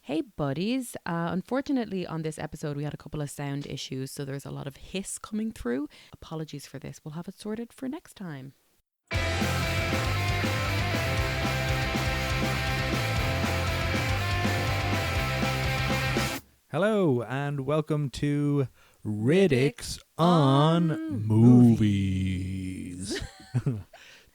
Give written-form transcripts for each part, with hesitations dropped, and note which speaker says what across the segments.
Speaker 1: Hey buddies, unfortunately on this episode we had a couple of sound issues, so there's a lot of hiss coming through. Apologies for this, we'll have it sorted for next time.
Speaker 2: Hello and welcome to Riddicks on Movies.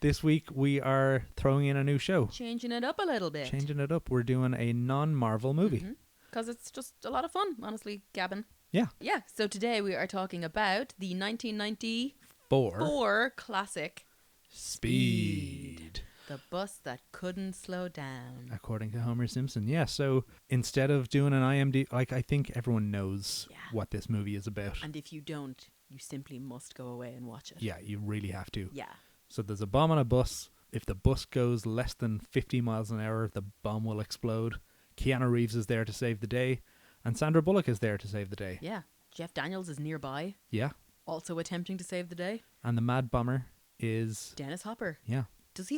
Speaker 2: This week we are throwing in a new show.
Speaker 1: Changing it up a little bit.
Speaker 2: Changing it up. We're doing a non-Marvel movie.
Speaker 1: Because it's just a lot of fun, honestly, Gavin.
Speaker 2: Yeah.
Speaker 1: Yeah, so today we are talking about the 1994 classic
Speaker 2: Speed.
Speaker 1: The bus that couldn't slow down.
Speaker 2: According to Homer Simpson. Yeah, so instead of doing an IMDb, I think everyone knows what this movie is about.
Speaker 1: And if you don't, you simply must go away and watch it.
Speaker 2: Yeah, you really have to.
Speaker 1: Yeah.
Speaker 2: So there's a bomb on a bus. If the bus goes less than 50 miles an hour, the bomb will explode. Keanu Reeves is there to save the day. And Sandra Bullock is there to save the day.
Speaker 1: Yeah. Jeff Daniels is nearby.
Speaker 2: Yeah.
Speaker 1: Also attempting to save the day.
Speaker 2: And the Mad Bomber is...
Speaker 1: Dennis Hopper.
Speaker 2: Yeah.
Speaker 1: Does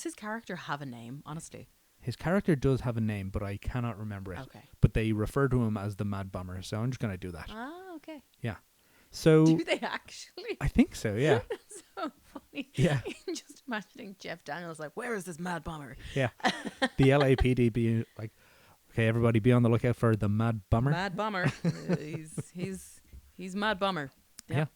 Speaker 1: his character have a name, honestly?
Speaker 2: His character does have a name, but I cannot remember it.
Speaker 1: Okay.
Speaker 2: But they refer to him as the Mad Bomber, so I'm just going to do that.
Speaker 1: Ah, okay.
Speaker 2: Yeah. So...
Speaker 1: Do they actually?
Speaker 2: I think so, yeah.
Speaker 1: That's so funny.
Speaker 2: Yeah.
Speaker 1: Just imagining Jeff Daniels like, where is this Mad Bomber?
Speaker 2: Yeah. The LAPD being like, okay, everybody be on the lookout for the Mad Bomber.
Speaker 1: Mad Bomber. he's Mad Bomber.
Speaker 2: Yeah.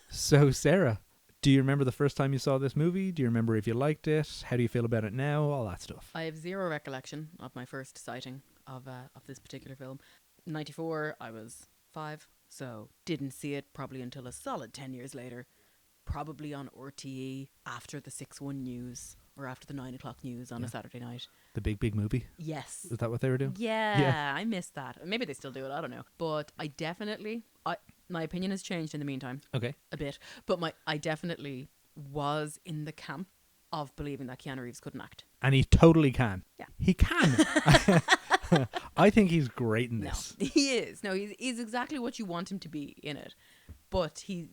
Speaker 2: So, Sarah, do you remember the first time you saw this movie? Do you remember if you liked it? How do you feel about it now? All that stuff.
Speaker 1: I have zero recollection of my first sighting of this particular film. 94, I was 5, so didn't see it probably until a solid 10 years later. Probably on RTE after the 6-1 news or after the 9 o'clock news on a Saturday night.
Speaker 2: The big movie?
Speaker 1: Yes.
Speaker 2: Is that what they were doing?
Speaker 1: Yeah, I missed that. Maybe they still do it, I don't know. But I definitely, my opinion has changed in the meantime.
Speaker 2: Okay.
Speaker 1: A bit. But I definitely was in the camp of believing that Keanu Reeves couldn't act.
Speaker 2: And he totally can.
Speaker 1: Yeah.
Speaker 2: He can. I think he's great in this.
Speaker 1: No, he is. No, he's exactly what you want him to be in it. But he's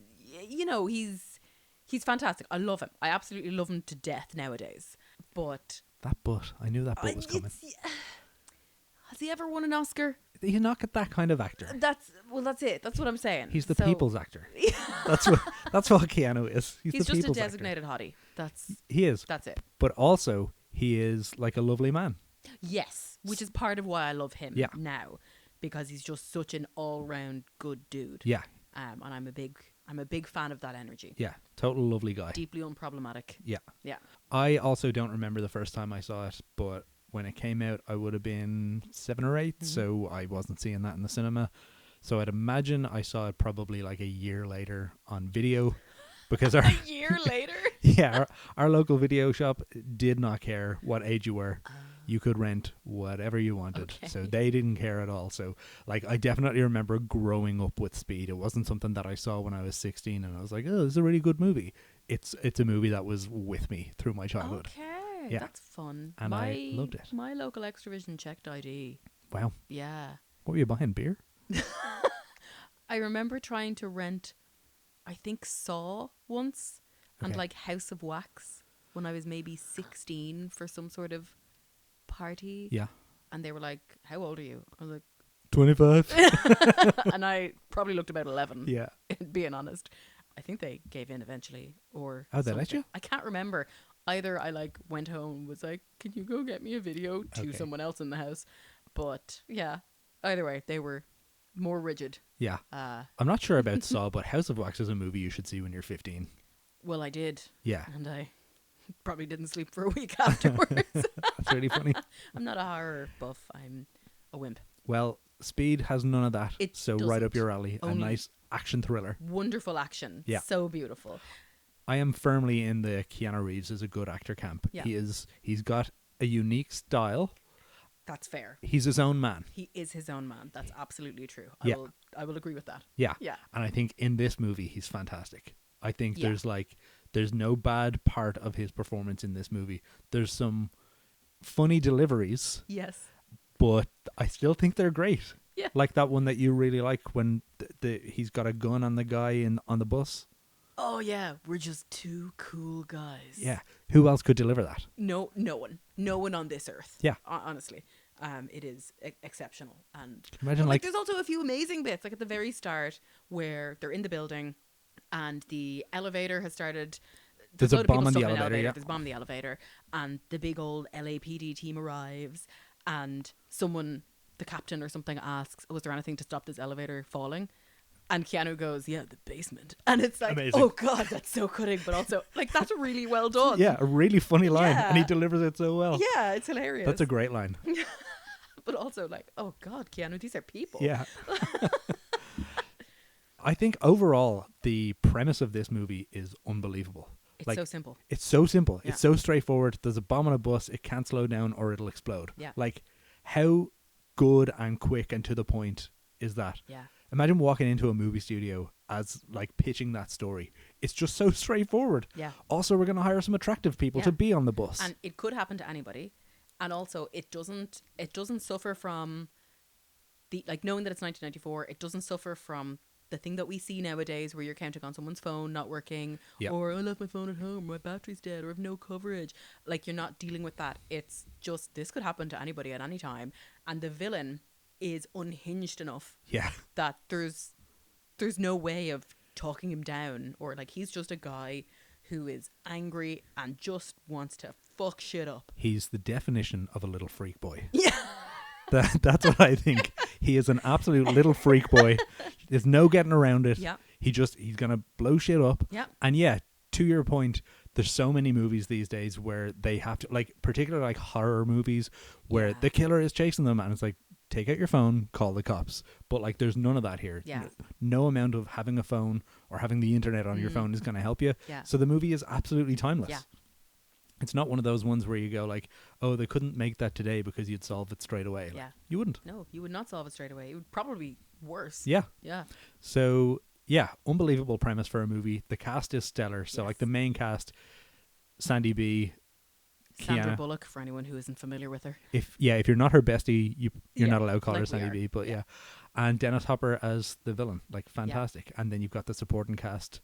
Speaker 1: fantastic. I love him. I absolutely love him to death nowadays. But
Speaker 2: that butt. I knew that butt was coming.
Speaker 1: Has he ever won an Oscar?
Speaker 2: He's not that kind of actor.
Speaker 1: That's it. That's what I'm saying.
Speaker 2: He's the people's actor. That's what Keanu is. He's the
Speaker 1: just
Speaker 2: people's
Speaker 1: a designated hottie.
Speaker 2: He is.
Speaker 1: That's it.
Speaker 2: But also, he is like a lovely man.
Speaker 1: Yes, which is part of why I love him now, because he's just such an all-round good dude.
Speaker 2: Yeah.
Speaker 1: And I'm a big fan of that energy.
Speaker 2: Yeah, total lovely guy.
Speaker 1: Deeply unproblematic.
Speaker 2: Yeah.
Speaker 1: Yeah.
Speaker 2: I also don't remember the first time I saw it, but when it came out, I would have been 7 or 8, so I wasn't seeing that in the cinema. So I'd imagine I saw it probably like a year later on video, because
Speaker 1: a year later?
Speaker 2: Yeah, our local video shop did not care what age you were. You could rent whatever you wanted. Okay. So they didn't care at all. So I definitely remember growing up with Speed. It wasn't something that I saw when I was 16 and I was like, oh, this is a really good movie. It's a movie that was with me through my childhood.
Speaker 1: Okay,
Speaker 2: yeah.
Speaker 1: That's fun.
Speaker 2: And I loved it.
Speaker 1: My local Extravision checked ID.
Speaker 2: Wow.
Speaker 1: Yeah.
Speaker 2: What were you buying, beer?
Speaker 1: I remember trying to rent, I think, Saw once and like House of Wax when I was maybe 16 for some sort of party.
Speaker 2: Yeah.
Speaker 1: And they were like, how old are you? I was like,
Speaker 2: 25.
Speaker 1: And I probably looked about 11.
Speaker 2: Yeah.
Speaker 1: Being honest. I think they gave in eventually. Or
Speaker 2: they let you?
Speaker 1: I can't remember. Either I went home and was like, can you go get me a video to someone else in the house? But yeah, either way, they were more rigid.
Speaker 2: Yeah. I'm not sure about Saw, but House of Wax is a movie you should see when you're 15.
Speaker 1: Well, I did.
Speaker 2: Yeah.
Speaker 1: And I probably didn't sleep for a week afterwards.
Speaker 2: That's really funny.
Speaker 1: I'm not a horror buff. I'm a wimp.
Speaker 2: Well, Speed has none of that. So right up your alley.
Speaker 1: Only
Speaker 2: a nice action thriller.
Speaker 1: Wonderful action.
Speaker 2: Yeah.
Speaker 1: So beautiful.
Speaker 2: I am firmly in the Keanu Reeves as a good actor camp.
Speaker 1: Yeah.
Speaker 2: He's got a unique style.
Speaker 1: That's fair.
Speaker 2: He's his own man.
Speaker 1: He is his own man. That's absolutely true. I will agree with that.
Speaker 2: Yeah.
Speaker 1: Yeah.
Speaker 2: And I think in this movie he's fantastic. I think there's no bad part of his performance in this movie. There's some funny deliveries.
Speaker 1: Yes.
Speaker 2: But I still think they're great.
Speaker 1: Yeah.
Speaker 2: Like that one that you really like when he's got a gun on the guy on the bus.
Speaker 1: Oh yeah, we're just two cool guys.
Speaker 2: Yeah. Who else could deliver that?
Speaker 1: No one on this earth.
Speaker 2: Yeah.
Speaker 1: Honestly. It is exceptional. And
Speaker 2: Imagine like
Speaker 1: there's also a few amazing bits, like at the very start where they're in the building and the elevator has started.
Speaker 2: there's
Speaker 1: A
Speaker 2: a
Speaker 1: load of people
Speaker 2: bomb in the
Speaker 1: stuck in an
Speaker 2: elevator. Yeah.
Speaker 1: There's a bomb in the elevator, and the big old LAPD team arrives, and someone, the captain or something, asks, "Was there anything to stop this elevator falling?" And Keanu goes, "Yeah, the basement." And it's like,
Speaker 2: Amazing.
Speaker 1: oh god, that's so cutting, but also like that's really well done.
Speaker 2: Yeah, a really funny line,
Speaker 1: Yeah.
Speaker 2: and he delivers it so well.
Speaker 1: Yeah, it's hilarious.
Speaker 2: That's a great line.
Speaker 1: But also like, oh god, Keanu, these are people.
Speaker 2: Yeah. I think overall the premise of this movie is unbelievable.
Speaker 1: It's
Speaker 2: like,
Speaker 1: so simple.
Speaker 2: It's so simple.
Speaker 1: Yeah.
Speaker 2: It's so straightforward. There's a bomb on a bus. It can't slow down or it'll explode.
Speaker 1: Yeah.
Speaker 2: Like, how good and quick and to the point is that?
Speaker 1: Yeah.
Speaker 2: Imagine walking into a movie studio as like pitching that story. It's just so straightforward.
Speaker 1: Yeah.
Speaker 2: Also, we're going to hire some attractive people
Speaker 1: Yeah.
Speaker 2: to be on the bus.
Speaker 1: And it could happen to anybody. And also it doesn't suffer from the, like, knowing that it's 1994, it doesn't suffer from the thing that we see nowadays where you're counting on someone's phone not working,
Speaker 2: Yep.
Speaker 1: or I left my phone at home, my battery's dead, or I have no coverage. Like, you're not dealing with that. It's just, this could happen to anybody at any time. And the villain is unhinged enough
Speaker 2: Yeah.
Speaker 1: that there's no way of talking him down, or like, he's just a guy who is angry and just wants to fuck shit up.
Speaker 2: He's the definition of a little freak boy.
Speaker 1: Yeah.
Speaker 2: That's what I think. He is an absolute little freak boy. There's no getting around it.
Speaker 1: Yeah.
Speaker 2: He's going to blow shit up.
Speaker 1: Yeah.
Speaker 2: And yeah, to your point, there's so many movies these days where they have to, like, particularly like horror movies where
Speaker 1: Yeah.
Speaker 2: the killer is chasing them and it's like, take out your phone, call the cops. But like, there's none of that here.
Speaker 1: Yeah.
Speaker 2: No amount of having a phone or having the internet on your phone is going to help you.
Speaker 1: Yeah.
Speaker 2: So the movie is absolutely timeless.
Speaker 1: Yeah.
Speaker 2: It's not one of those ones where you go like, oh, they couldn't make that today because you'd solve it straight away. Like,
Speaker 1: Yeah.
Speaker 2: you wouldn't.
Speaker 1: No, you would not solve it straight away. It would probably be worse.
Speaker 2: Yeah.
Speaker 1: Yeah.
Speaker 2: So yeah, unbelievable premise for a movie. The cast is stellar. So
Speaker 1: Yes.
Speaker 2: like the main cast, Sandy B,
Speaker 1: Sandra
Speaker 2: Keanu.
Speaker 1: Bullock, for anyone who isn't familiar with her.
Speaker 2: If you're not her bestie, you're
Speaker 1: Yeah,
Speaker 2: not allowed to call
Speaker 1: like
Speaker 2: her
Speaker 1: we
Speaker 2: Sandy
Speaker 1: are.
Speaker 2: B. But
Speaker 1: Yeah.
Speaker 2: and Dennis Hopper as the villain, like fantastic. And then you've got the supporting cast.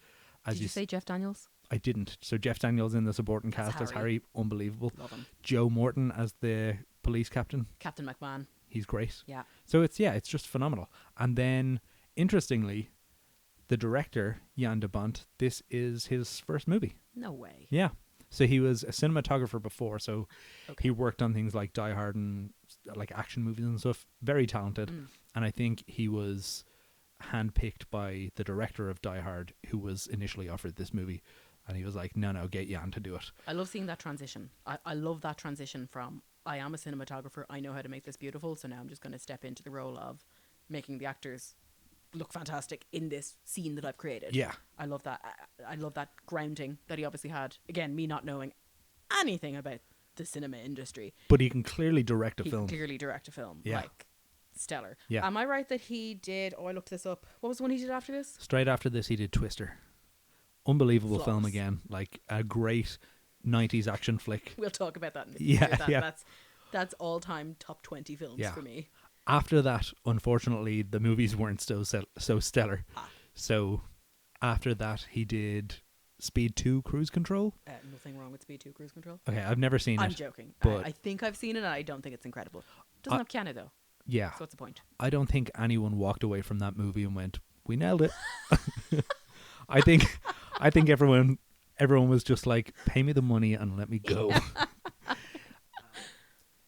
Speaker 2: As
Speaker 1: Did you say Jeff Daniels?
Speaker 2: I didn't. So Jeff Daniels in the supporting
Speaker 1: That's
Speaker 2: cast as
Speaker 1: Harry.
Speaker 2: Harry, unbelievable.
Speaker 1: Love him.
Speaker 2: Joe Morton as the police captain,
Speaker 1: Captain McMahon.
Speaker 2: he's great.
Speaker 1: Yeah.
Speaker 2: So it's just phenomenal. And then interestingly, the director Jan de Bont, this is his first movie.
Speaker 1: No way.
Speaker 2: Yeah. So he was a cinematographer before, so
Speaker 1: Okay.
Speaker 2: he worked on things like Die Hard and like action movies and stuff. Very talented. And I think he was handpicked by the director of Die Hard, who was initially offered this movie. And he was like, no, get Jan to do it.
Speaker 1: I love seeing that transition. I love that transition from, I am a cinematographer, I know how to make this beautiful, so now I'm just going to step into the role of making the actors look fantastic in this scene that I've created.
Speaker 2: Yeah.
Speaker 1: I love that. I love that grounding that he obviously had. Again, me not knowing anything about the cinema industry.
Speaker 2: But he can clearly direct a
Speaker 1: He
Speaker 2: film.
Speaker 1: can clearly direct a film.
Speaker 2: Yeah.
Speaker 1: Like, stellar.
Speaker 2: Yeah.
Speaker 1: Am I right that he did, I looked this up. What was the one he did after this?
Speaker 2: Straight after this, he did Twister. Unbelievable film
Speaker 1: Flawless.
Speaker 2: again. Like a great 90s action flick.
Speaker 1: We'll talk about that in the
Speaker 2: Yeah,
Speaker 1: future.
Speaker 2: yeah.
Speaker 1: That's all-time top 20 films
Speaker 2: Yeah.
Speaker 1: for me.
Speaker 2: After that, unfortunately, the movies weren't so stellar. So after that, he did Speed 2 Cruise Control.
Speaker 1: Nothing wrong with Speed 2 Cruise Control.
Speaker 2: Okay, I've never seen
Speaker 1: I'm
Speaker 2: it.
Speaker 1: joking.
Speaker 2: but-
Speaker 1: I think I've seen it and I don't think it's incredible. Doesn't have Keanu though.
Speaker 2: Yeah,
Speaker 1: So what's the point?
Speaker 2: I don't think anyone walked away from that movie and went, "We nailed it." I think everyone was just like, "Pay me the money and let me go."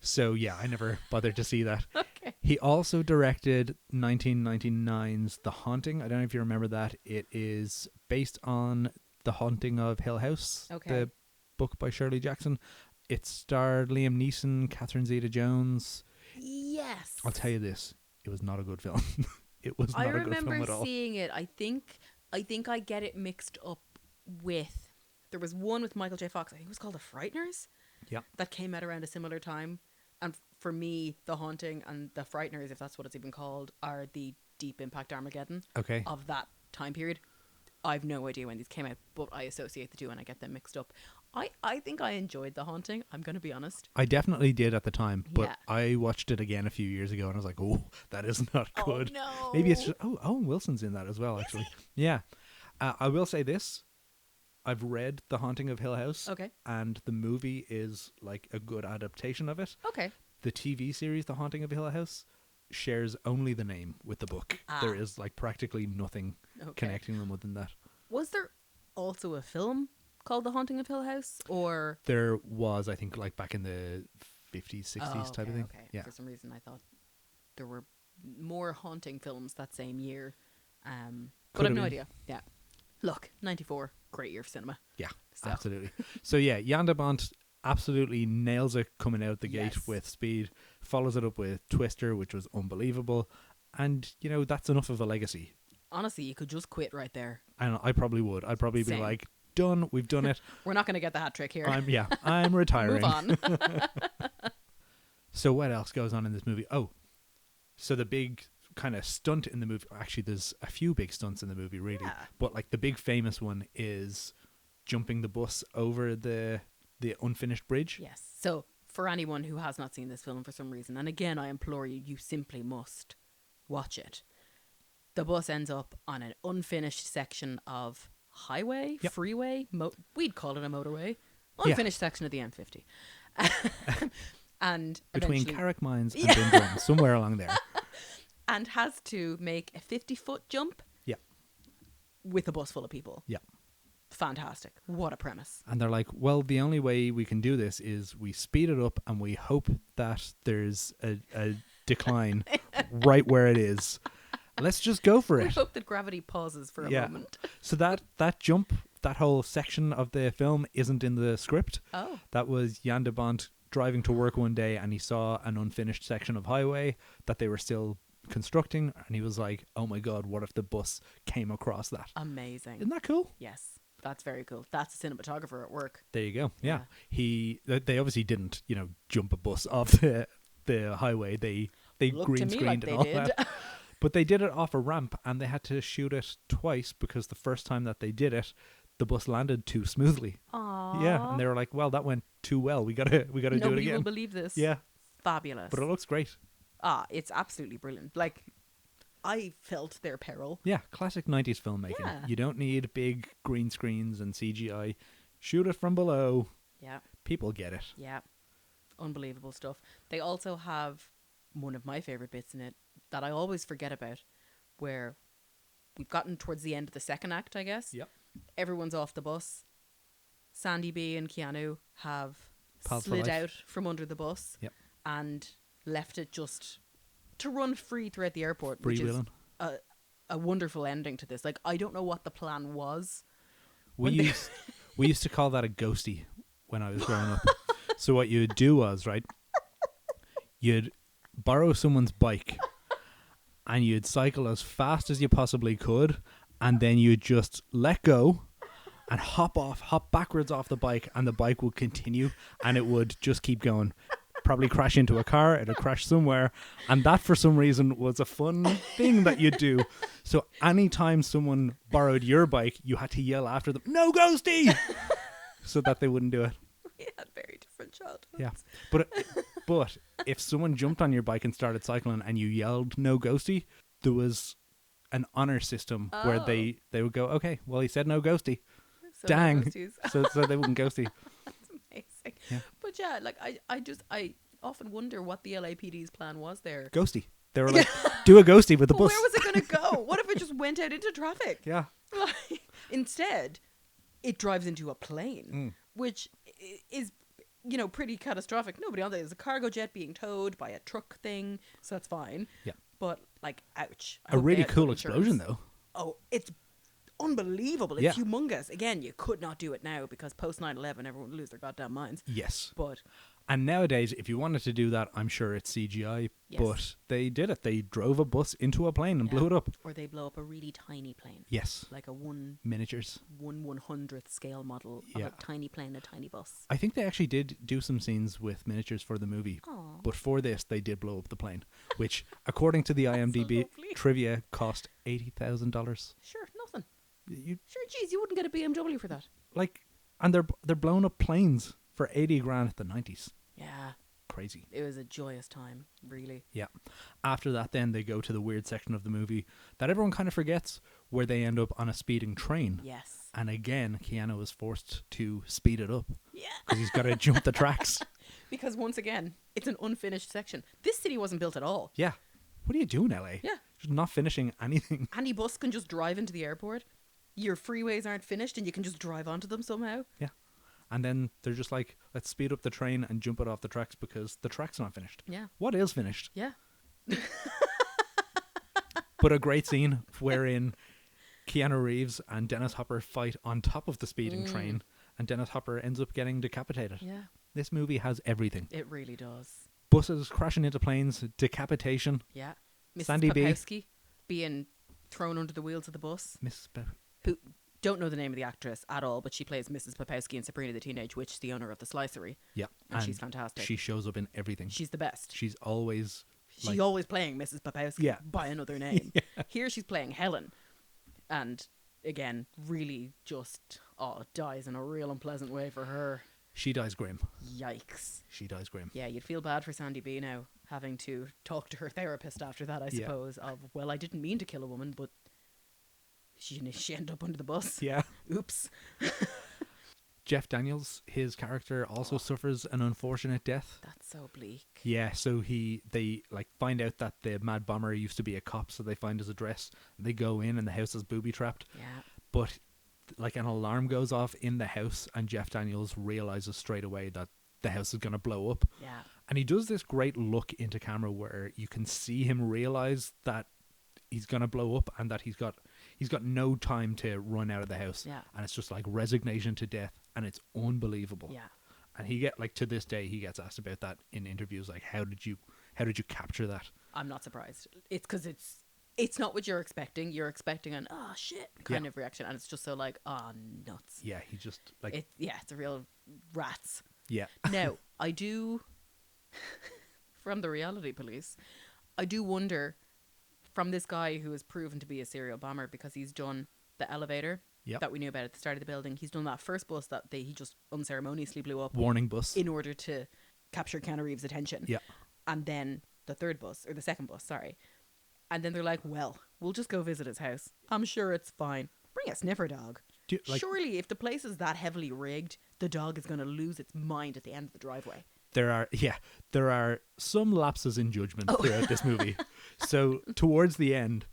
Speaker 2: So yeah, I never bothered to see that.
Speaker 1: Okay.
Speaker 2: He also directed 1999's The Haunting. I don't know if you remember that. It is based on The Haunting of Hill House,
Speaker 1: Okay.
Speaker 2: the book by Shirley Jackson. It starred Liam Neeson, Catherine Zeta-Jones.
Speaker 1: Yes.
Speaker 2: I'll tell you this, it was not a good film. It was not
Speaker 1: I
Speaker 2: a good film
Speaker 1: remember
Speaker 2: at all.
Speaker 1: seeing it. I think I get it mixed up with, there was one with Michael J. Fox. I think it was called The Frighteners.
Speaker 2: Yeah.
Speaker 1: That came out around a similar time. And for me, The Haunting and The Frighteners, if that's what it's even called, are the Deep Impact Armageddon
Speaker 2: Okay.
Speaker 1: of that time period. I've no idea when these came out, but I associate the two and I get them mixed up. I think I enjoyed The Haunting. I'm going to be honest.
Speaker 2: I definitely did at the time, but
Speaker 1: Yeah.
Speaker 2: I watched it again a few years ago and I was like, "Oh, that is not good."
Speaker 1: Oh, no.
Speaker 2: Maybe it's just Owen Wilson's in that as well, actually. Yeah. I will say this. I've read The Haunting of Hill House.
Speaker 1: Okay.
Speaker 2: And the movie is like a good adaptation of it.
Speaker 1: Okay.
Speaker 2: the TV series The Haunting of Hill House shares only the name with the book. There is like practically nothing connecting them other than that.
Speaker 1: Was there also a film called The Haunting of Hill House, or
Speaker 2: there was, I think, like back in the 50s, 60s type of thing.
Speaker 1: Okay.
Speaker 2: Yeah.
Speaker 1: For some reason, I thought there were more haunting films that same year, but I've no idea. Yeah. Look, 94, great year for cinema.
Speaker 2: Yeah, absolutely. So yeah, Jan de Bont absolutely nails it coming out the gate with Speed, follows it up with Twister, which was unbelievable, and you know that's enough of a legacy.
Speaker 1: Honestly, you could just quit right there.
Speaker 2: And I probably would. I'd probably be like, done, we've done it.
Speaker 1: We're not going to get the hat trick here.
Speaker 2: I'm retiring.
Speaker 1: Move on.
Speaker 2: So what else goes on in this movie? Oh, so the big kind of stunt in the movie, actually there's a few big stunts in the movie really, but like the big famous one is jumping the bus over the unfinished bridge.
Speaker 1: Yes. So for anyone who has not seen this film for some reason, and again I implore you, you simply must watch it. The bus ends up on an unfinished section of highway, freeway, we'd call it a motorway, unfinished section of the M50. And
Speaker 2: between Carrick Mines and Dundrum, somewhere along there.
Speaker 1: And has to make a 50-foot jump with a bus full of people. Yeah. Fantastic. What a premise.
Speaker 2: And they're like, well, the only way we can do this is we speed it up and we hope that there's a decline right where it is. Let's just go for it.
Speaker 1: We hope that gravity pauses for a moment.
Speaker 2: So that jump, that whole section of the film isn't in the script.
Speaker 1: Oh.
Speaker 2: That was Jan de Bont driving to work one day and he saw an unfinished section of highway that they were still constructing, and he was like, oh my god, what if the bus came across that?
Speaker 1: Amazing.
Speaker 2: Isn't that cool?
Speaker 1: Yes, that's very cool. That's a cinematographer at work.
Speaker 2: There you go. Yeah. They obviously didn't, jump a bus off the highway. They green screened and all that. But they did it off a ramp, and they had to shoot it twice because the first time that they did it, the bus landed too smoothly.
Speaker 1: Aww.
Speaker 2: Yeah, and they were like, well, that went too well. We gotta do it again.
Speaker 1: Nobody will believe this.
Speaker 2: Yeah.
Speaker 1: Fabulous.
Speaker 2: But it looks great.
Speaker 1: It's absolutely brilliant. Like, I felt their peril.
Speaker 2: Yeah, classic 90s filmmaking. Yeah. You don't need big green screens and CGI. Shoot it from below.
Speaker 1: Yeah.
Speaker 2: People get it.
Speaker 1: Yeah. Unbelievable stuff. They also have one of my favourite bits in it that I always forget about, where we've gotten towards the end of the second act, I guess.
Speaker 2: Yep.
Speaker 1: Everyone's off the bus. Sandy B and Keanu have
Speaker 2: Pals
Speaker 1: slid out from under the bus and left it just to run free throughout the airport, which is a wonderful ending to this. Like, I don't know what the plan was.
Speaker 2: We used to call that a ghosty when I was growing up. So what you'd do was, right, you'd borrow someone's bike and you'd cycle as fast as you possibly could, and then you'd just let go and hop backwards off the bike, and the bike would continue and it would just keep going. Probably crash into a car, it'll crash somewhere, and that for some reason was a fun thing that you'd do. So anytime someone borrowed your bike, you had to yell after them, "No ghosty!" so that they wouldn't do it.
Speaker 1: We had very different childhoods.
Speaker 2: Yeah, but if someone jumped on your bike and started cycling and you yelled "No ghosty," there was an honor system where they would go, "Okay, well he said no ghosty."
Speaker 1: So
Speaker 2: dang,
Speaker 1: no
Speaker 2: so they wouldn't ghosty.
Speaker 1: That's amazing.
Speaker 2: Yeah.
Speaker 1: But yeah, like I often wonder what the LAPD's plan was there.
Speaker 2: Ghosty. They were like, do a ghosty with the bus.
Speaker 1: Where was it going to go? What if it just went out into traffic?
Speaker 2: Yeah.
Speaker 1: Like, instead, it drives into a plane, which is, pretty catastrophic. Nobody on there. There's a cargo jet being towed by a truck thing, so that's fine.
Speaker 2: Yeah.
Speaker 1: But, like, ouch.
Speaker 2: A really cool explosion, though.
Speaker 1: Oh, it's unbelievable. It's humongous. Again, you could not do it now because post 9/11 everyone would lose their goddamn minds.
Speaker 2: Yes.
Speaker 1: But
Speaker 2: and nowadays, if you wanted to do that, I'm sure it's CGI. Yes. But they did it. They drove a bus into a plane and blew it up.
Speaker 1: Or they blow up a really tiny plane.
Speaker 2: Yes.
Speaker 1: Like a
Speaker 2: miniatures.
Speaker 1: 1/100th scale model of a tiny plane, a tiny bus.
Speaker 2: I think they actually did do some scenes with miniatures for the movie.
Speaker 1: Aww.
Speaker 2: But for this, they did blow up the plane, which, according to the IMDb trivia, cost $80,000.
Speaker 1: Sure, nothing. Sure, geez, you wouldn't get a BMW for that.
Speaker 2: Like, and they're blowing up planes for $80,000 at the 90s.
Speaker 1: Yeah.
Speaker 2: Crazy.
Speaker 1: It was a joyous time, really.
Speaker 2: Yeah. After that, then they go to the weird section of the movie that everyone kind of forgets, where they end up on a speeding train.
Speaker 1: Yes.
Speaker 2: And again, Keanu is forced to speed it up.
Speaker 1: Yeah.
Speaker 2: Because he's got to jump the tracks.
Speaker 1: Because once again, it's an unfinished section. This city wasn't built at all.
Speaker 2: Yeah. What are you doing, LA?
Speaker 1: Yeah.
Speaker 2: Just not finishing anything.
Speaker 1: Any bus can just drive into the airport. Your freeways aren't finished and you can just drive onto them somehow.
Speaker 2: Yeah. And then they're just like, let's speed up the train and jump it off the tracks because the track's not finished.
Speaker 1: Yeah.
Speaker 2: What is finished?
Speaker 1: Yeah.
Speaker 2: But a great scene wherein Keanu Reeves and Dennis Hopper fight on top of the speeding train, and Dennis Hopper ends up getting decapitated.
Speaker 1: Yeah.
Speaker 2: This movie has everything.
Speaker 1: It really does.
Speaker 2: Buses crashing into planes, decapitation.
Speaker 1: Yeah. Mrs.
Speaker 2: Sandy B.
Speaker 1: Popowski being thrown under the wheels of the bus. Who don't know the name of the actress at all, but she plays Mrs. Popowski in Sabrina the Teenage Witch, the owner of the slicery.
Speaker 2: Yeah.
Speaker 1: And she's fantastic.
Speaker 2: She shows up in everything.
Speaker 1: She's the best.
Speaker 2: She's always...
Speaker 1: She's always playing Mrs. Popowski by another name. Here she's playing Helen. And again, really just dies in a real unpleasant way for her.
Speaker 2: She dies grim.
Speaker 1: Yikes.
Speaker 2: She dies grim.
Speaker 1: Yeah, you'd feel bad for Sandy B now, having to talk to her therapist after that, I suppose, of, well, I didn't mean to kill a woman, but she ended up under the bus.
Speaker 2: Yeah.
Speaker 1: Oops.
Speaker 2: Jeff Daniels, his character, also suffers an unfortunate death.
Speaker 1: That's so bleak.
Speaker 2: Yeah, so they like find out that the Mad Bomber used to be a cop, so they find his address. They go in and the house is booby trapped.
Speaker 1: Yeah.
Speaker 2: But like an alarm goes off in the house and Jeff Daniels realizes straight away that the house is going to blow up.
Speaker 1: Yeah.
Speaker 2: And he does this great look into camera where you can see him realize that he's going to blow up and that he's got no time to run out of the house.
Speaker 1: Yeah.
Speaker 2: And it's just like resignation to death, and it's unbelievable.
Speaker 1: Yeah.
Speaker 2: And to this day he gets asked about that in interviews, like how did you capture that?
Speaker 1: I'm not surprised. It's because it's not what you're expecting. You're expecting an oh shit kind of reaction, and it's just so like oh nuts.
Speaker 2: Yeah, he just like
Speaker 1: it's a real rats.
Speaker 2: Yeah.
Speaker 1: Now I do from the reality police, I do wonder from this guy who is proven to be a serial bomber because he's done the elevator that we knew about at the start of the building. He's done that first bus that he just unceremoniously blew up.
Speaker 2: Warning bus.
Speaker 1: In order to capture Keanu Reeves' attention.
Speaker 2: Yeah.
Speaker 1: And then the second bus, sorry. And then they're like, well, we'll just go visit his house. I'm sure it's fine. Bring a sniffer dog. Surely if the place is that heavily rigged, the dog is going to lose its mind at the end of the driveway. There
Speaker 2: are some lapses in judgment throughout this movie. So towards the end,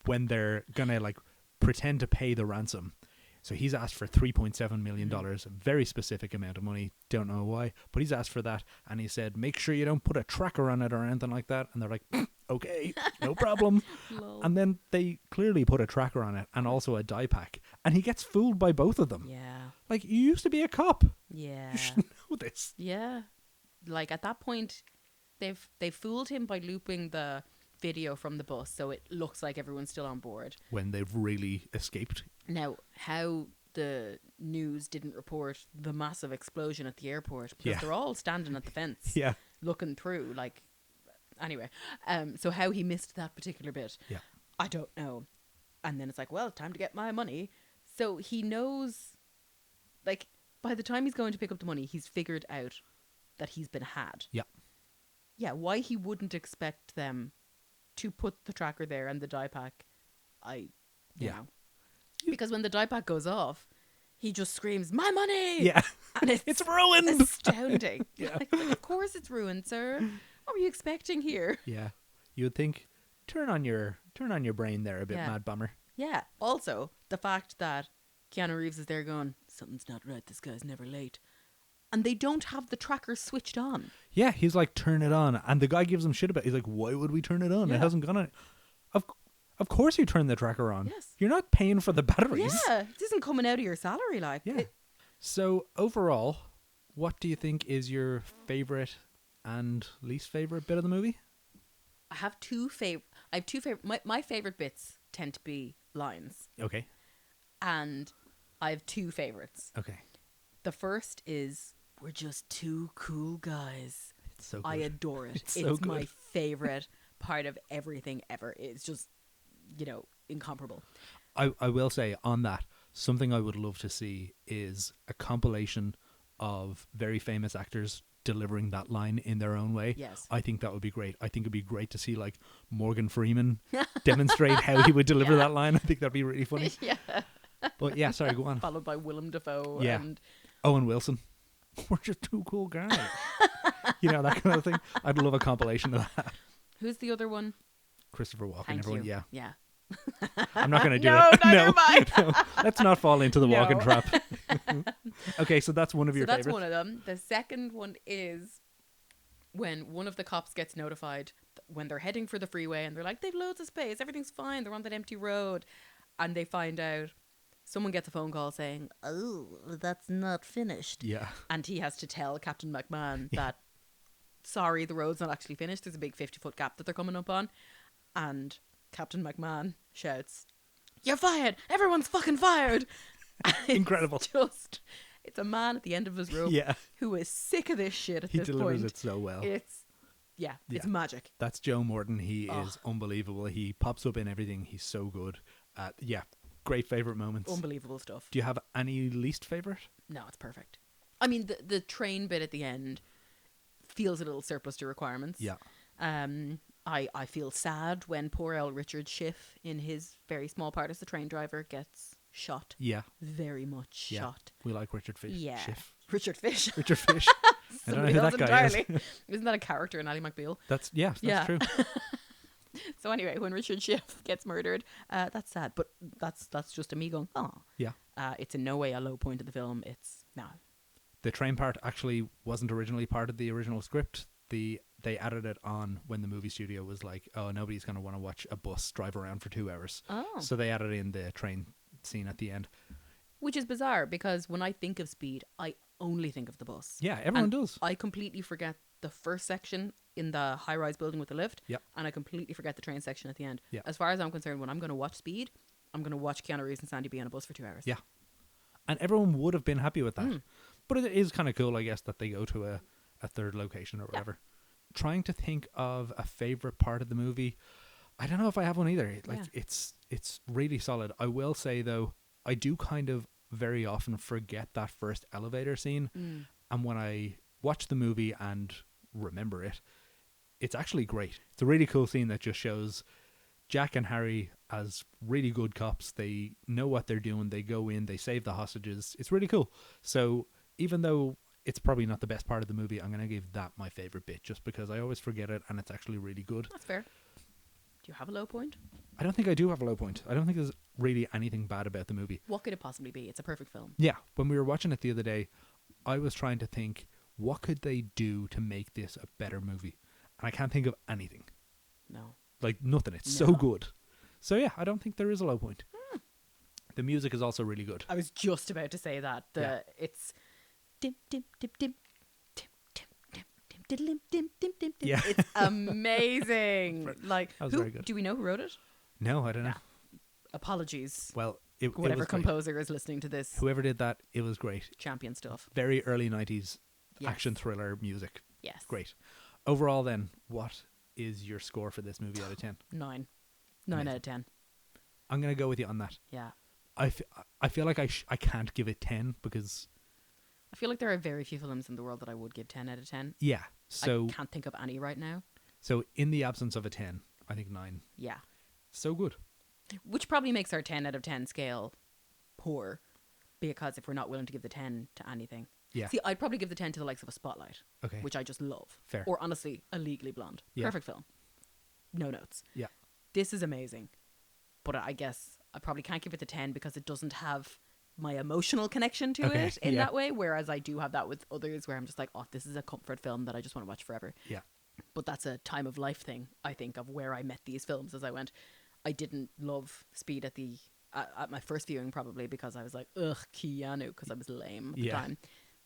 Speaker 2: when they're gonna like pretend to pay the ransom, so he's asked for $3.7 million, a very specific amount of money. Don't know why, but he's asked for that, and he said, "Make sure you don't put a tracker on it or anything like that." And they're like, "Okay, no problem." And then they clearly put a tracker on it and also a die pack, and he gets fooled by both of them.
Speaker 1: Yeah,
Speaker 2: like you used to be a cop.
Speaker 1: Yeah,
Speaker 2: you should know this.
Speaker 1: Yeah. Like at that point, they've fooled him by looping the video from the bus, so it looks like everyone's still on board
Speaker 2: when they've really escaped.
Speaker 1: Now, how the news didn't report the massive explosion at the airport because they're all standing at the fence, looking through. Like, anyway, so how he missed that particular bit, I don't know. And then it's like, well, time to get my money. So he knows, like, by the time he's going to pick up the money, he's figured out that he's been had. Yeah, why he wouldn't expect them to put the tracker there and the die pack, you know. Because when the die pack goes off, he just screams, "My money!"
Speaker 2: Yeah.
Speaker 1: And
Speaker 2: it's ruined!
Speaker 1: Astounding. Like, of course it's ruined, sir. What were you expecting here?
Speaker 2: Yeah. You would think, turn on your brain there a bit, Mad Bomber.
Speaker 1: Yeah. Also, the fact that Keanu Reeves is there going, something's not right, this guy's never late. And they don't have the tracker switched on. Yeah,
Speaker 2: he's like, turn it on. And the guy gives him shit about it. He's like, why would we turn it on? It hasn't gone on. Of course you turn the tracker on.
Speaker 1: Yes.
Speaker 2: You're not paying for the batteries.
Speaker 1: Yeah, it isn't coming out of your salary, like.
Speaker 2: Yeah. So, overall, what do you think is your favourite and least favourite bit of the movie?
Speaker 1: I have two favorite. My favourite bits tend to be lines.
Speaker 2: Okay.
Speaker 1: And I have two favourites.
Speaker 2: Okay.
Speaker 1: The first is, we're just two cool guys.
Speaker 2: It's so good.
Speaker 1: I adore it.
Speaker 2: It's so good.
Speaker 1: My favourite part of everything ever. It's just, incomparable.
Speaker 2: I will say on that, something I would love to see is a compilation of very famous actors delivering that line in their own way.
Speaker 1: Yes.
Speaker 2: I think that would be great. I think it'd be great to see like Morgan Freeman demonstrate how he would deliver that line. I think that'd be really funny.
Speaker 1: Yeah.
Speaker 2: But yeah, sorry, go on.
Speaker 1: Followed by Willem Dafoe.
Speaker 2: Yeah.
Speaker 1: And
Speaker 2: Owen Wilson. We're just two cool guys. You know, that kind of thing. I'd love a compilation of that.
Speaker 1: Who's the other one?
Speaker 2: Christopher Walken,
Speaker 1: Thank
Speaker 2: everyone,
Speaker 1: you.
Speaker 2: yeah.
Speaker 1: Yeah.
Speaker 2: I'm not going to do
Speaker 1: No,
Speaker 2: it.
Speaker 1: never mind.
Speaker 2: No. Let's not fall into the
Speaker 1: No.
Speaker 2: Walken trap. Okay, so that's one of your
Speaker 1: So that's
Speaker 2: favorites.
Speaker 1: one of them. The second one is when one of the cops gets notified when they're heading for the freeway and they're like, they've loads of space, everything's fine, they're on that empty road. And they find out someone gets a phone call saying, oh, that's not finished.
Speaker 2: Yeah.
Speaker 1: And he has to tell Captain McMahon that, sorry, the road's not actually finished. There's a big 50-foot gap that they're coming up on. And Captain McMahon shouts, you're fired! Everyone's fucking fired!
Speaker 2: Incredible.
Speaker 1: It's a man at the end of his rope
Speaker 2: Yeah.
Speaker 1: who is sick of this shit at
Speaker 2: He
Speaker 1: this
Speaker 2: delivers
Speaker 1: point.
Speaker 2: it so well.
Speaker 1: It's magic.
Speaker 2: That's Joe Morton. He is unbelievable. He pops up in everything. He's so good. Great favorite moments.
Speaker 1: Unbelievable stuff.
Speaker 2: Do you have any least favorite?
Speaker 1: No, it's perfect. I mean, the train bit at the end feels a little surplus to requirements.
Speaker 2: Yeah.
Speaker 1: I feel sad when poor old Richard Schiff, in his very small part as the train driver, gets shot.
Speaker 2: Yeah.
Speaker 1: Very much shot.
Speaker 2: We like Richard Fish.
Speaker 1: Yeah.
Speaker 2: Schiff.
Speaker 1: Richard Fish.
Speaker 2: Richard Fish. I don't know
Speaker 1: Somebody
Speaker 2: who
Speaker 1: else
Speaker 2: that guy
Speaker 1: entirely.
Speaker 2: is.
Speaker 1: Isn't that a character in Ally McBeal?
Speaker 2: That's true.
Speaker 1: So anyway, when Richard Schiff gets murdered, that's sad. But that's just a me going, oh.
Speaker 2: Yeah.
Speaker 1: It's in no way a low point of the film. It's no.
Speaker 2: The train part actually wasn't originally part of the original script. They added it on when the movie studio was like, oh, nobody's going to want to watch a bus drive around for 2 hours.
Speaker 1: Oh.
Speaker 2: So they added in the train scene at the end.
Speaker 1: Which is bizarre because when I think of Speed, I only think of the bus.
Speaker 2: Yeah, everyone does.
Speaker 1: I completely forget the first section in the high-rise building with the lift.
Speaker 2: Yep.
Speaker 1: And I completely forget the train section at the end.
Speaker 2: Yeah.
Speaker 1: As far as I'm concerned, when I'm going to watch Speed, I'm going to watch Keanu Reeves and Sandy be on a bus for 2 hours.
Speaker 2: Yeah. And everyone would have been happy with that. But it is kind of cool, I guess, that they go to a third location or whatever. Trying to think of a favorite part of the movie. I don't know if I have one either. It's really solid. I will say, though, I do kind of very often forget that first elevator scene. And when I watch the movie and remember it, it's actually great. It's a really cool scene that just shows Jack and Harry as really good cops. They know what they're doing. They go in, they save the hostages. It's really cool. So even though it's probably not the best part of the movie, I'm going to give that my favorite bit just because I always forget it and it's actually really good.
Speaker 1: That's fair. Do you have a low point?
Speaker 2: I don't think I do have a low point. I don't think there's really anything bad about the movie.
Speaker 1: What could it possibly be? It's a perfect film.
Speaker 2: Yeah. When we were watching it the other day, I was trying to think, what could they do to make this a better movie? And I can't think of anything.
Speaker 1: No.
Speaker 2: Like nothing. It's so good. So yeah, I don't think there is a low point. The music is also really good.
Speaker 1: I was just about to say that. It's dim dim dim dim dim dim dim dim dim dim dim dim.
Speaker 2: Yeah.
Speaker 1: It's amazing. Like,
Speaker 2: that was very good.
Speaker 1: Do we know who wrote it?
Speaker 2: No, I don't know.
Speaker 1: Apologies.
Speaker 2: Well,
Speaker 1: Whatever
Speaker 2: it was
Speaker 1: composer is listening to this.
Speaker 2: Whoever did that, it was great.
Speaker 1: Champion stuff.
Speaker 2: Very early 90s
Speaker 1: Yes.
Speaker 2: action thriller music.
Speaker 1: Yes.
Speaker 2: Great. Overall then, what is your score for this movie out of 10?
Speaker 1: 9
Speaker 2: Amazing.
Speaker 1: out of 10.
Speaker 2: I'm going to go with you on that.
Speaker 1: Yeah.
Speaker 2: I feel like I can't give it 10 because...
Speaker 1: I feel like there are very few films in the world that I would give 10 out of 10.
Speaker 2: Yeah. So
Speaker 1: I can't think of any right now.
Speaker 2: So in the absence of a 10, I think 9.
Speaker 1: Yeah.
Speaker 2: So good.
Speaker 1: Which probably makes our 10 out of 10 scale poor, because if we're not willing to give the 10 to anything.
Speaker 2: Yeah.
Speaker 1: See, I'd probably give the 10 to the likes of A Spotlight.
Speaker 2: Okay.
Speaker 1: Which I just love.
Speaker 2: Fair.
Speaker 1: Or honestly, A Legally Blonde.
Speaker 2: Yeah.
Speaker 1: Perfect film. No notes.
Speaker 2: Yeah.
Speaker 1: This is amazing. But I guess I probably can't give it the 10 because it doesn't have my emotional connection to it in that way. Whereas I do have that with others where I'm just like, oh, this is a comfort film that I just want to watch forever.
Speaker 2: Yeah.
Speaker 1: But that's a time of life thing, I think, of where I met these films as I went. I didn't love Speed at my first viewing probably because I was like, ugh, Keanu, because I was lame at the time.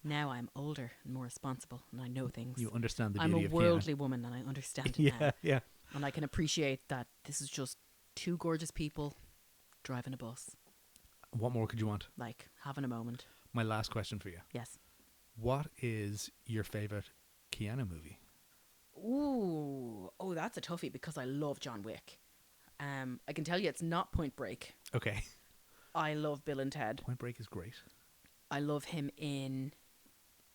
Speaker 1: Now I'm older and more responsible and I know things.
Speaker 2: You understand the
Speaker 1: I'm
Speaker 2: beauty
Speaker 1: a
Speaker 2: of
Speaker 1: worldly woman and I understand it
Speaker 2: Yeah,
Speaker 1: now.
Speaker 2: yeah.
Speaker 1: And I can appreciate that this is just two gorgeous people driving a bus.
Speaker 2: What more could you want?
Speaker 1: Like, having a moment.
Speaker 2: My last question for you.
Speaker 1: Yes.
Speaker 2: What is your favourite Keanu movie?
Speaker 1: Ooh. Oh, that's a toughie because I love John Wick. I can tell you it's not Point Break.
Speaker 2: Okay.
Speaker 1: I love Bill and Ted.
Speaker 2: Point Break is great.
Speaker 1: I love him in...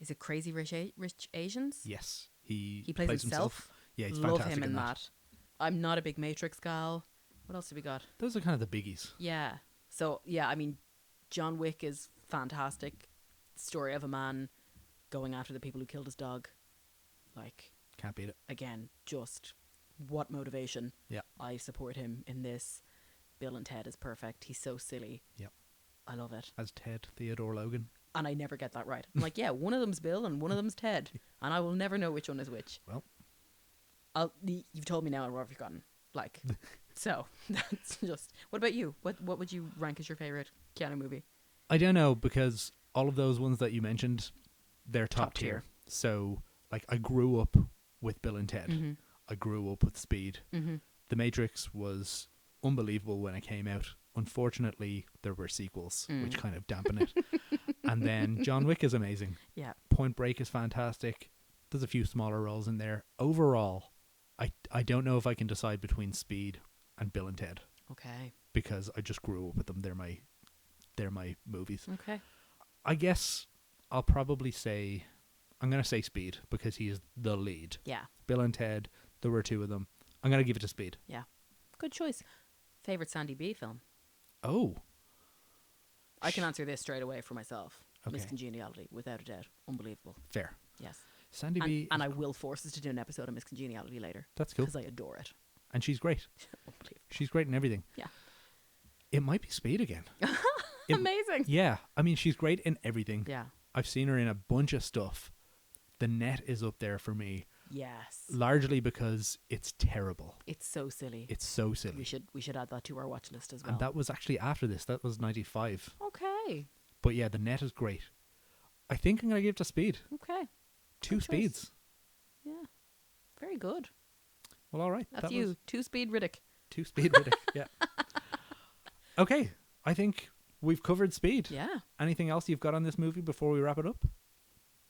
Speaker 1: Is it Crazy Rich Asians?
Speaker 2: Yes. He
Speaker 1: plays himself.
Speaker 2: Yeah, he's
Speaker 1: love
Speaker 2: fantastic
Speaker 1: him in
Speaker 2: that.
Speaker 1: that. I'm not a big Matrix gal. What else have we got?
Speaker 2: Those are kind of the biggies.
Speaker 1: Yeah. So, yeah, I mean, John Wick is fantastic. Story of a man going after the people who killed his dog. Like,
Speaker 2: Can't beat it.
Speaker 1: again, just what motivation.
Speaker 2: Yeah.
Speaker 1: I support him in this. Bill and Ted is perfect. He's so silly.
Speaker 2: Yep.
Speaker 1: I love it.
Speaker 2: As Ted Theodore Logan.
Speaker 1: And I never get that right. I'm like, yeah, one of them's Bill and one of them's Ted. And I will never know which one is which.
Speaker 2: Well.
Speaker 1: You've told me now and what I've forgotten. Like, so that's just... What about you? What would you rank as your favourite Keanu movie?
Speaker 2: I don't know, because all of those ones that you mentioned, they're top tier.
Speaker 1: Tier.
Speaker 2: So, like, I grew up with Bill and Ted.
Speaker 1: Mm-hmm.
Speaker 2: I grew up with Speed.
Speaker 1: Mm-hmm.
Speaker 2: The Matrix was unbelievable when it came out. Unfortunately, there were sequels, which kind of dampen it. And then John Wick is amazing.
Speaker 1: Yeah.
Speaker 2: Point Break is fantastic. There's a few smaller roles in there. Overall, I don't know if I can decide between Speed and Bill and Ted,
Speaker 1: Okay.
Speaker 2: because I just grew up with them. They're my movies.
Speaker 1: Okay.
Speaker 2: I guess I'll probably say, I'm going to say Speed, because he is the lead.
Speaker 1: Yeah.
Speaker 2: Bill and Ted, there were two of them. I'm going to give it to Speed.
Speaker 1: Yeah. Good choice. Favourite Sandy B film?
Speaker 2: Oh.
Speaker 1: I can answer this straight away for myself.
Speaker 2: Okay.
Speaker 1: Miss Congeniality, without a doubt. Unbelievable.
Speaker 2: Fair.
Speaker 1: Yes.
Speaker 2: Sandy B.
Speaker 1: And I will force us to do an episode of Miss Congeniality later.
Speaker 2: That's cool.
Speaker 1: Because I adore it.
Speaker 2: And she's great.
Speaker 1: Unbelievable.
Speaker 2: She's great in everything.
Speaker 1: Yeah.
Speaker 2: It might be Speed again.
Speaker 1: Amazing.
Speaker 2: Yeah. I mean, she's great in everything.
Speaker 1: Yeah.
Speaker 2: I've seen her in a bunch of stuff. The Net is up there for me,
Speaker 1: Yes.
Speaker 2: largely because it's terrible.
Speaker 1: It's so silly.
Speaker 2: It's so silly.
Speaker 1: We should add that to our watch list as well.
Speaker 2: And that was actually after this. That was 95.
Speaker 1: Okay.
Speaker 2: But yeah, The Net is great. I think I'm going to give it to Speed.
Speaker 1: Okay.
Speaker 2: Two
Speaker 1: Good choice.
Speaker 2: Speeds.
Speaker 1: Yeah. Very good.
Speaker 2: Well, all right.
Speaker 1: That's
Speaker 2: that
Speaker 1: you.
Speaker 2: was
Speaker 1: 2-speed Riddick.
Speaker 2: 2-speed Riddick. Yeah. Okay. I think we've covered Speed.
Speaker 1: Yeah.
Speaker 2: Anything else you've got on this movie before we wrap it up?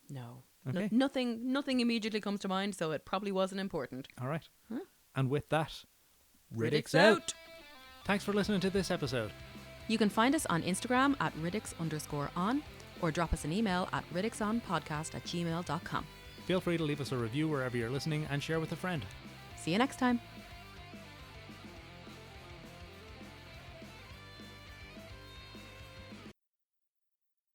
Speaker 1: No.
Speaker 2: Okay.
Speaker 1: Nothing immediately comes to mind, so it probably wasn't important.
Speaker 2: All right.
Speaker 1: Huh?
Speaker 2: And with that,
Speaker 1: Riddicks out.
Speaker 2: Thanks for listening to this episode.
Speaker 1: You can find us on Instagram at Riddicks_on or drop us an email at riddicksonpodcast@gmail.com.
Speaker 2: Feel free to leave us a review wherever you're listening and share with a friend.
Speaker 1: See you next time.